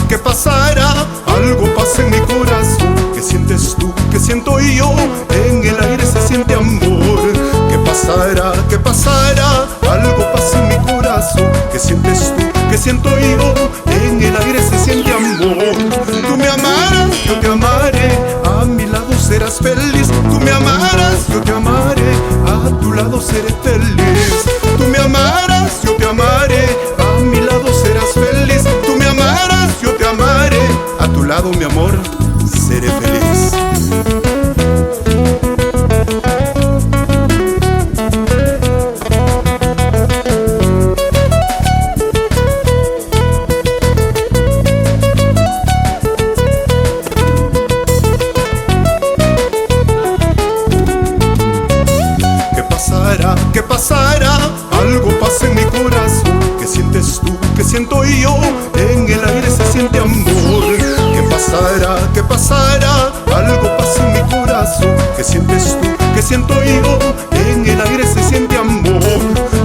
¿Qué pasará? Algo pasa en mi corazón. ¿Qué sientes tú? ¿Qué siento yo? En el aire se siente amor. ¿Qué pasará? ¿Qué pasará? Algo pasa en mi corazón. ¿Qué sientes tú? ¿Qué siento yo? En el aire se siente amor. Tú me amarás, yo te amaré. A mi lado serás feliz. Tú me amarás, yo te amaré. A tu lado seré feliz. Tú me amarás, yo te amaré. A mi lado serás feliz. Tú me amarás, yo te amaré. A tu lado, mi amor, seré feliz. ¿Qué pasará? Algo pasa en mi corazón. ¿Qué sientes tú? ¿Qué siento yo? En el aire se siente amor. ¿Qué pasará? ¿Qué pasará? Algo pasa en mi corazón. ¿Qué sientes tú? ¿Qué siento yo? En el aire se siente amor.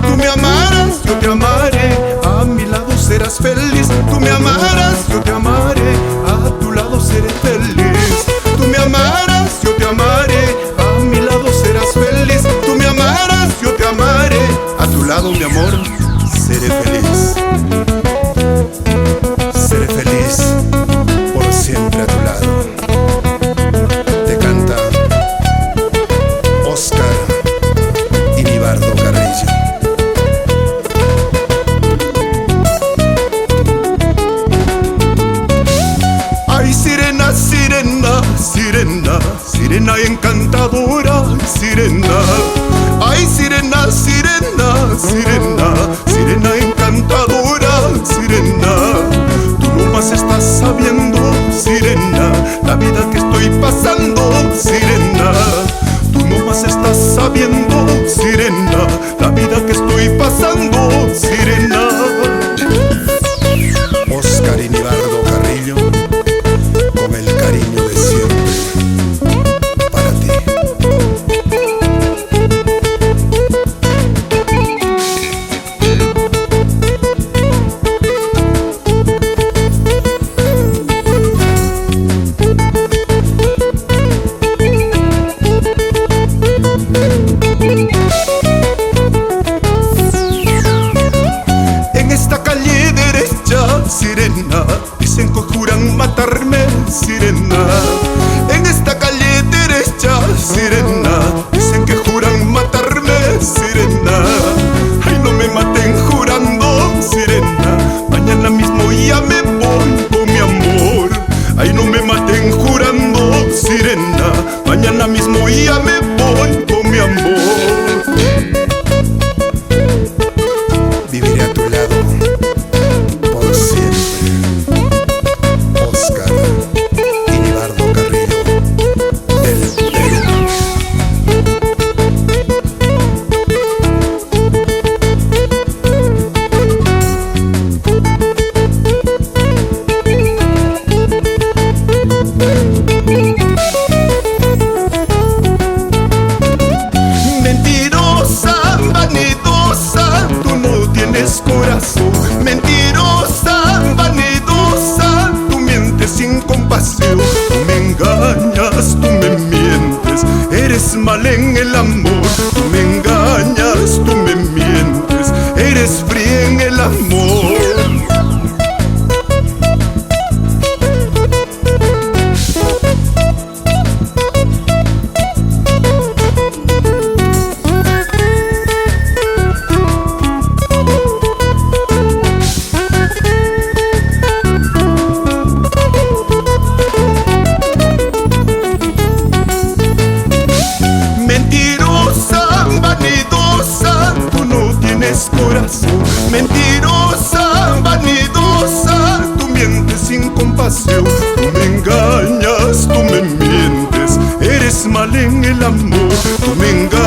Tú me amarás, yo te amaré. A mi lado serás feliz. Tú me amarás, yo te amaré. A tu lado seré feliz. Tú me amarás, yo te amaré. A mi lado serás feliz. Tú me amarás, yo te amaré. A tu lado, mi amor, seré feliz. Seré feliz por siempre a tu lado. Te canta Oscar Inibardo Carrillo. Ay, sirena, sirena, sirena, sirena encantadora, sirena. Ay, sirena, sirena, sirena, sirena encantadora, sirena. Tú nomás estás sabiendo, sirena, la vida que estoy pasando, sirena. Tú nomás estás sabiendo, sirena, la vida que estoy pasando, sirena. Oscar Inibardo Carrillo, con el cariño de siempre para ti. En esta calle derecha, sirena, dicen que juran matarme, sirena. En esta calle derecha, sirena, dicen que juran matarme, sirena. Ay, no me maten jurando, sirena, mañana mismo ya me voy con mi amor. Ay, no me maten jurando, sirena, mañana mismo ya me voy con mi amor. Viviré a tu lado por siempre. Oscar Inibardo Carrillo, del Perú. Mentirosa, vanidosa, tú no tienes corazón. Mentirosa, vanidosa, tú mientes sin compasión. Tú me engañas, tú me mientes, eres mal en el amor. Tú me engañas, tú me mientes, eres fría en el amor. Mentirosa, vanidosa, tú mal en el amor. Tú me engañas